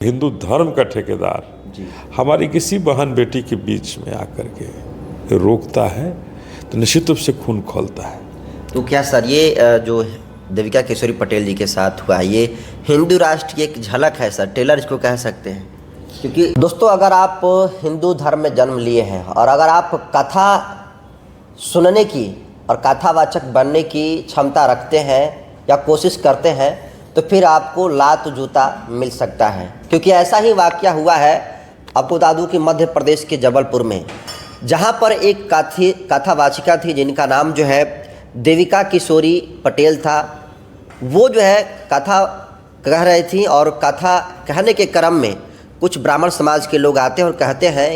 हिंदू धर्म का ठेकेदार जी। हमारी किसी बहन बेटी के बीच में आकर के रोकता है तो निश्चित रूप से खून खौलता है। तो क्या सर ये जो देविका किशोरी पटेल जी के साथ हुआ है ये हिंदू राष्ट्र की एक झलक है सर, टेलर इसको कह सकते हैं? क्योंकि दोस्तों अगर आप हिंदू धर्म में जन्म लिए हैं और अगर आप कथा सुनने की और कथावाचक बनने की क्षमता रखते हैं या कोशिश करते हैं तो फिर आपको लात जूता मिल सकता है। क्योंकि ऐसा ही वाकया हुआ है, आपको बता दूं कि मध्य प्रदेश के जबलपुर में, जहां पर एक कथावाचिका थी जिनका नाम जो है देविका किशोरी पटेल था। वो जो है कथा कह रही थी और कथा कहने के क्रम में कुछ ब्राह्मण समाज के लोग आते हैं और कहते हैं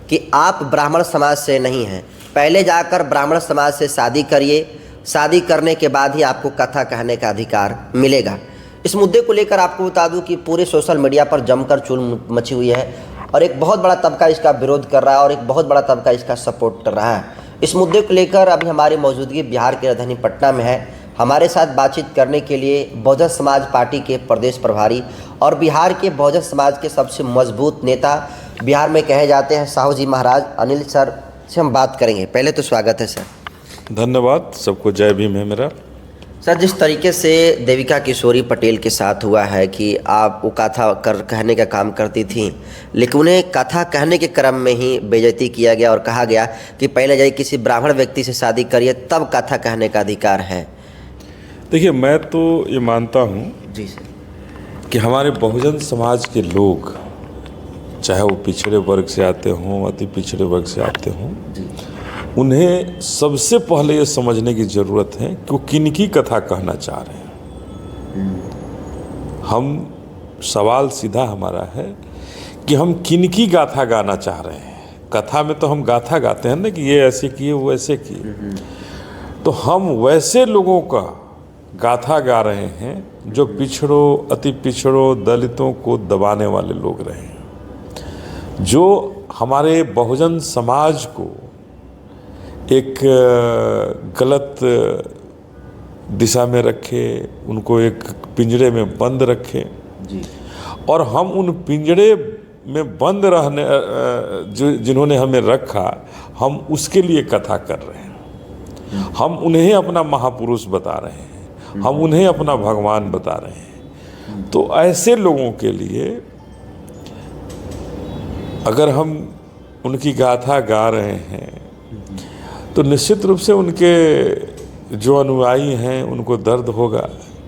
कि आप ब्राह्मण समाज से नहीं हैं, पहले जाकर ब्राह्मण समाज से शादी करिए, शादी करने के बाद ही आपको कथा कहने का अधिकार मिलेगा। इस मुद्दे को लेकर आपको बता दूं कि पूरे सोशल मीडिया पर जमकर चूल मची हुई है और एक बहुत बड़ा तबका इसका विरोध कर रहा है और एक बहुत बड़ा तबका इसका सपोर्ट कर रहा है। इस मुद्दे को लेकर अभी हमारी मौजूदगी बिहार के राजधानी पटना में है। हमारे साथ बातचीत करने के लिए बहुजन समाज पार्टी के प्रदेश प्रभारी और बिहार के बहुजन समाज के सबसे मजबूत नेता बिहार में कहे जाते हैं साहू जी महाराज अनिल सर से हम बात करेंगे। पहले तो स्वागत है सर। धन्यवाद, सबको जय भीम है मेरा। सर, जिस तरीके से देविका किशोरी पटेल के साथ हुआ है कि आप वो कथा कहने का काम करती थी, लेकिन उन्हें कथा कहने के क्रम में ही बेइज्जती किया गया और कहा गया कि पहले जाइए किसी ब्राह्मण व्यक्ति से शादी करिए तब कथा कहने का अधिकार है। देखिए, मैं तो ये मानता हूँ जी सर कि हमारे बहुजन समाज के लोग, चाहे वो पिछड़े वर्ग से आते हों, अति पिछड़े वर्ग से आते हों, जी, उन्हें सबसे पहले ये समझने की ज़रूरत है कि वो किनकी कथा कहना चाह रहे हैं। हम सवाल सीधा हमारा है कि हम किनकी गाथा गाना चाह रहे हैं। कथा में तो हम गाथा गाते हैं ना कि ये ऐसे किए वो ऐसे किए, तो हम वैसे लोगों का गाथा गा रहे हैं जो पिछड़ों, अति पिछड़ों, दलितों को दबाने वाले लोग रहे हैं, जो हमारे बहुजन समाज को एक गलत दिशा में रखे, उनको एक पिंजरे में बंद रखे जी। और हम उन पिंजरे में बंद रहने जिन्होंने हमें रखा, हम उसके लिए कथा कर रहे हैं। हम उन्हें अपना महापुरुष बता रहे हैं, हम उन्हें अपना भगवान बता रहे हैं। तो ऐसे लोगों के लिए अगर हम उनकी गाथा गा रहे हैं तो निश्चित रूप से उनके जो अनुयायी हैं उनको दर्द होगा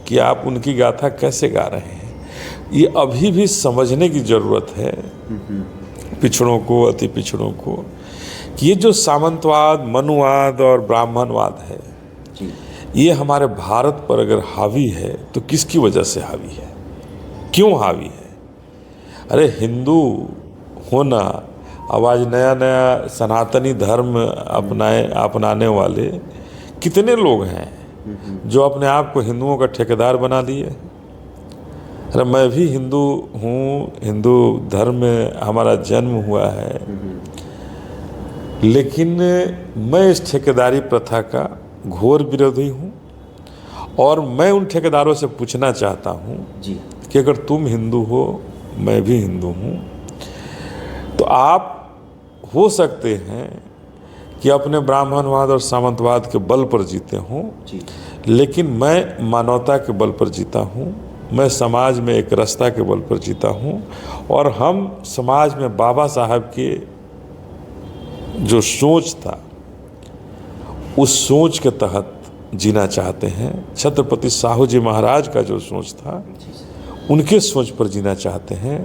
कि आप उनकी गाथा कैसे गा रहे हैं। ये अभी भी समझने की ज़रूरत है पिछड़ों को, अति पिछड़ों को, कि ये जो सामंतवाद, मनुवाद और ब्राह्मणवाद है, ये हमारे भारत पर अगर हावी है तो किसकी वजह से हावी है, क्यों हावी है? अरे हिंदू होना, अब आज नया नया सनातनी धर्म अपनाने वाले कितने लोग हैं जो अपने आप को हिंदुओं का ठेकेदार बना दिए। अरे मैं भी हिंदू हूँ, हिंदू धर्म में हमारा जन्म हुआ है, लेकिन मैं इस ठेकेदारी प्रथा का घोर विरोधी हूँ और मैं उन ठेकेदारों से पूछना चाहता हूँ कि अगर तुम हिंदू हो, मैं भी हिंदू हूँ, तो आप हो सकते हैं कि अपने ब्राह्मणवाद और सामंतवाद के बल पर जीते हों, लेकिन मैं मानवता के बल पर जीता हूँ, मैं समाज में एक रास्ता के बल पर जीता हूँ और हम समाज में बाबा साहब के जो सोच था उस सोच के तहत जीना चाहते हैं। छत्रपति साहू जी महाराज का जो सोच था उनके सोच पर जीना चाहते हैं।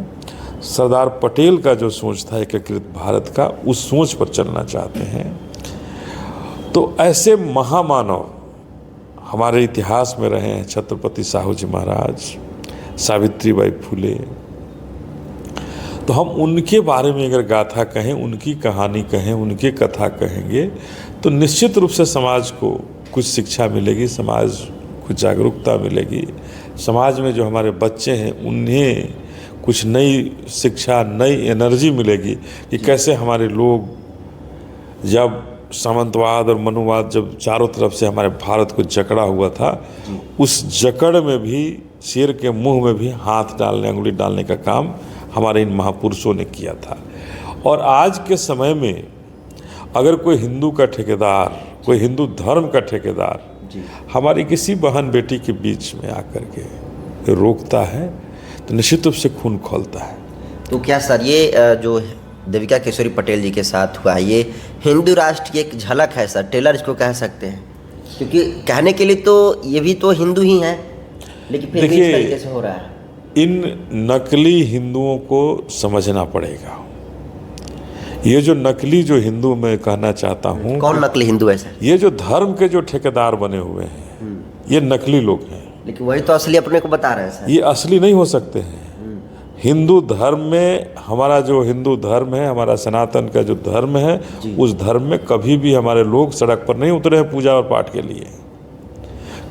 सरदार पटेल का जो सोच था एकीकृत भारत का, उस सोच पर चलना चाहते हैं। तो ऐसे महामानव हमारे इतिहास में रहे हैं, छत्रपति साहू जी महाराज, सावित्रीबाई फुले। तो हम उनके बारे में अगर गाथा कहें, उनकी कहानी कहें, उनकी कथा कहेंगे तो निश्चित रूप से समाज को कुछ शिक्षा मिलेगी, समाज को जागरूकता मिलेगी, समाज में जो हमारे बच्चे हैं उन्हें कुछ नई शिक्षा, नई एनर्जी मिलेगी कि कैसे हमारे लोग, जब सामंतवाद और मनुवाद जब चारों तरफ से हमारे भारत को जकड़ा हुआ था, उस जकड़ में भी, शेर के मुंह में भी हाथ डालने, अंगुली डालने का काम हमारे इन महापुरुषों ने किया था। और आज के समय में अगर कोई हिंदू का ठेकेदार, कोई हिंदू धर्म का ठेकेदार हमारी किसी बहन बेटी के बीच में आकर के रोकता है तो निश्चित रूप से खून खौलता है। तो क्या सर ये जो देविका किशोरी पटेल जी के साथ हुआ है, ये हिंदू राष्ट्र की एक झलक है सर, टेलर इसको कह सकते हैं? क्योंकि कहने के लिए तो ये भी तो हिंदू ही हैं, लेकिन फिर भी इस तरीके से हो रहा है। इन नकली हिंदुओं को समझना पड़ेगा। ये जो नकली जो हिंदू मैं कहना चाहता हूँ, कौन नकली हिंदू है सर? ये जो धर्म के जो ठेकेदार बने हुए हैं ये नकली लोग हैं। लेकिन वही तो असली अपने को बता रहे हैं सर। ये असली नहीं हो सकते हैं। हिंदू धर्म में, हमारा जो हिंदू धर्म है, हमारा सनातन का जो धर्म है, उस धर्म में कभी भी हमारे लोग सड़क पर नहीं उतरे हैं पूजा और पाठ के लिए।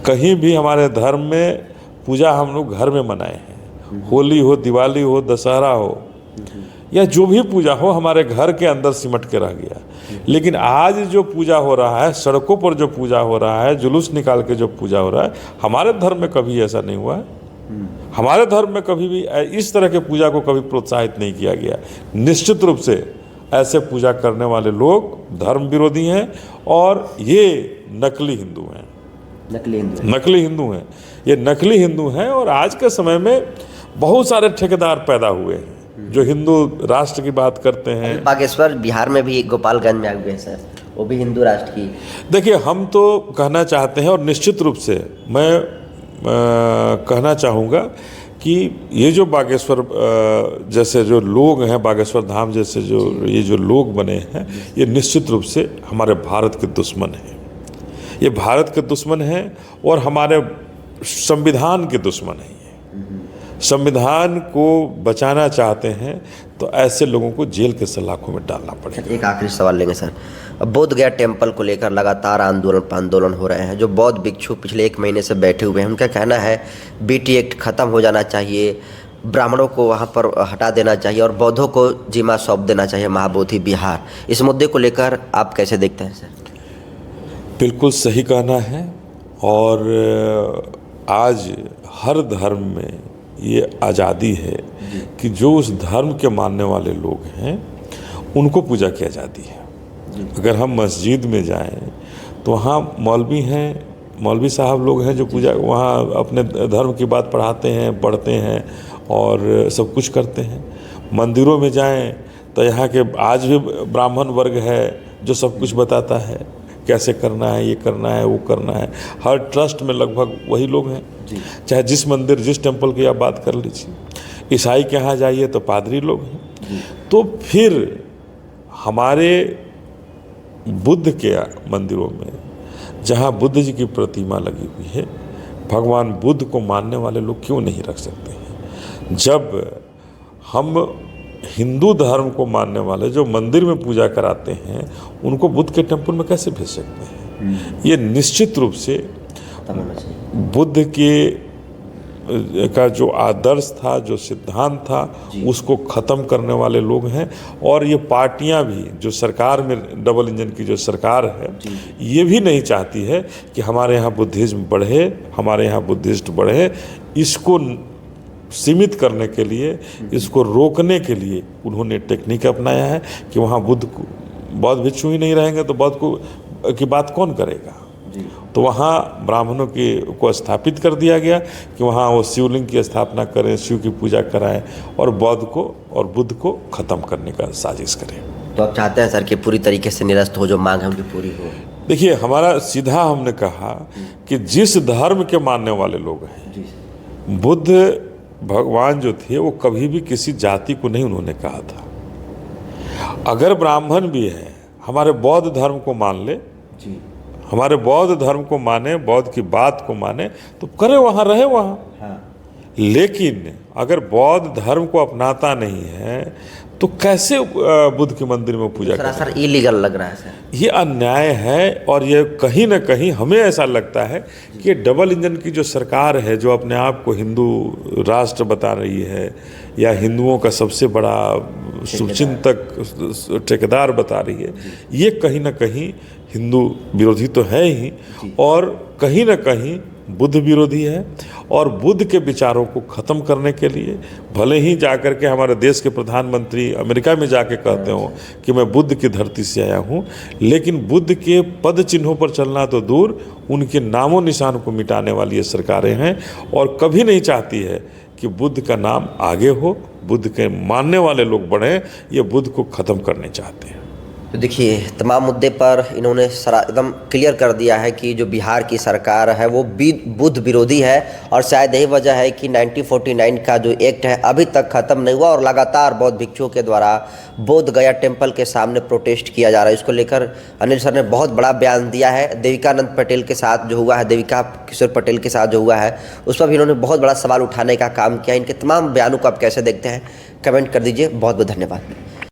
कहीं भी हमारे धर्म में पूजा हम लोग घर में मनाए हैं। होली हो, दिवाली हो, दशहरा हो या जो भी पूजा हो, हमारे घर के अंदर सिमट के रह गया। लेकिन आज जो पूजा हो रहा है, सड़कों पर जो पूजा हो रहा है, जुलूस निकाल के जो पूजा हो रहा है, हमारे धर्म में कभी ऐसा नहीं हुआ है। हमारे धर्म में कभी भी इस तरह के पूजा को कभी प्रोत्साहित नहीं किया गया। निश्चित रूप से ऐसे पूजा करने वाले लोग धर्म विरोधी हैं और ये नकली हिंदू हैं। नकली हिंदू हैं, ये नकली हिंदू हैं। और आज के समय में बहुत सारे ठेकेदार पैदा हुए हैं जो हिंदू राष्ट्र की बात करते हैं। बागेश्वर बिहार में भी गोपालगंज में आ गए सर, वो भी हिंदू राष्ट्र की। देखिए, हम तो कहना चाहते हैं और निश्चित रूप से मैं कहना चाहूँगा कि ये जो बागेश्वर जैसे जो लोग हैं, बागेश्वर धाम जैसे जो ये जो लोग बने हैं, ये निश्चित रूप से हमारे भारत के दुश्मन हैं। ये भारत के दुश्मन हैं और हमारे संविधान के दुश्मन हैं। संविधान को बचाना चाहते हैं तो ऐसे लोगों को जेल के सलाखों में डालना पड़ेगा। एक आखिरी सवाल लेंगे सर। अब बोध गया टेम्पल को लेकर लगातार आंदोलन हो रहे हैं। जो बौद्ध भिक्षु पिछले 1 महीने से बैठे हुए हैं, उनका कहना है बीटी एक्ट खत्म हो जाना चाहिए, ब्राह्मणों को वहाँ पर हटा देना चाहिए और बौद्धों को जिम्मा सौंप देना चाहिए महाबोधि बिहार। इस मुद्दे को लेकर आप कैसे देखते हैं सर? बिल्कुल सही कहना है। और आज हर धर्म में ये आज़ादी है कि जो उस धर्म के मानने वाले लोग हैं उनको पूजा की आज़ादी है। अगर हम मस्जिद में जाएं तो वहाँ मौलवी हैं, मौलवी साहब लोग हैं जो पूजा वहाँ अपने धर्म की बात पढ़ाते हैं, पढ़ते हैं और सब कुछ करते हैं। मंदिरों में जाएं तो यहाँ के आज भी ब्राह्मण वर्ग है जो सब कुछ बताता है, कैसे करना है, ये करना है, वो करना है। हर ट्रस्ट में लगभग वही लोग हैं। चाहे जिस मंदिर, जिस टेम्पल की आप बात कर लीजिए। ईसाई के यहाँ जाइए तो पादरी लोग हैं। तो फिर हमारे बुद्ध के मंदिरों में जहाँ बुद्ध जी की प्रतिमा लगी हुई है, भगवान बुद्ध को मानने वाले लोग क्यों नहीं रख सकते हैं? जब हम हिंदू धर्म को मानने वाले जो मंदिर में पूजा कराते हैं, उनको बुद्ध के टेम्पल में कैसे भेज सकते हैं? ये निश्चित रूप से बुद्ध के का जो आदर्श था, जो सिद्धांत था, उसको ख़त्म करने वाले लोग हैं। और ये पार्टियां भी, जो सरकार में डबल इंजन की जो सरकार है, ये भी नहीं चाहती है कि हमारे यहाँ बुद्धिज़्म बढ़े, हमारे यहाँ बुद्धिस्ट बढ़े। इसको सीमित करने के लिए, इसको रोकने के लिए उन्होंने टेक्निक अपनाया है कि वहाँ बौद्ध भिक्षु ही नहीं रहेंगे तो बौद्ध की बात कौन करेगा? तो वहाँ ब्राह्मणों को स्थापित कर दिया गया कि वहाँ वो शिवलिंग की स्थापना करें, शिव की पूजा कराएं और बौद्ध को और बुद्ध को ख़त्म करने का साजिश करें। तो आप चाहते हैं सर कि पूरी तरीके से निरस्त हो, जो मांग है उनकी पूरी हो? देखिए, हमारा सीधा हमने कहा कि जिस धर्म के मानने वाले लोग हैं, बुद्ध भगवान जो थे वो कभी भी किसी जाति को नहीं उन्होंने कहा था। अगर ब्राह्मण भी है, हमारे बौद्ध धर्म को मान ले, हमारे बौद्ध धर्म को माने, बौद्ध की बात को माने तो करे, वहाँ रहे वहाँ। लेकिन अगर बौद्ध धर्म को अपनाता नहीं है तो कैसे बुद्ध के मंदिर में पूजा करें? सर इलीगल लग रहा है सर। ये अन्याय है। और ये कहीं ना कहीं हमें ऐसा लगता है कि डबल इंजन की जो सरकार है, जो अपने आप को हिंदू राष्ट्र बता रही है या हिंदुओं का सबसे बड़ा शुभचिंतक ठेकेदार बता रही है, ये कहीं ना कहीं हिंदू विरोधी तो है ही और कहीं ना कहीं बुद्ध विरोधी है और बुद्ध के विचारों को ख़त्म करने के लिए भले ही जाकर के हमारे देश के प्रधानमंत्री अमेरिका में जाके कहते हो कि मैं बुद्ध की धरती से आया हूँ, लेकिन बुद्ध के पद चिन्हों पर चलना तो दूर, उनके नामों निशान को मिटाने वाली ये सरकारें हैं और कभी नहीं चाहती है कि बुद्ध का नाम आगे हो, बुद्ध के मानने वाले लोग बढ़ें। ये बुद्ध को ख़त्म करने चाहते हैं। तो देखिए, तमाम मुद्दे पर इन्होंने एकदम क्लियर कर दिया है कि जो बिहार की सरकार है वो बुद्ध विरोधी है और शायद यही वजह है कि 1949 का जो एक्ट है अभी तक ख़त्म नहीं हुआ और लगातार बौद्ध भिक्षुओं के द्वारा बोध गया टेम्पल के सामने प्रोटेस्ट किया जा रहा है। इसको लेकर अनिल सर ने बहुत बड़ा बयान दिया है। देविकानंद पटेल के साथ जो हुआ है, देविका किशोर पटेल के साथ जो हुआ है, उस पर भी इन्होंने बहुत बड़ा सवाल उठाने का काम किया। इनके तमाम बयानों को आप कैसे देखते हैं, कमेंट कर दीजिए। बहुत बहुत धन्यवाद।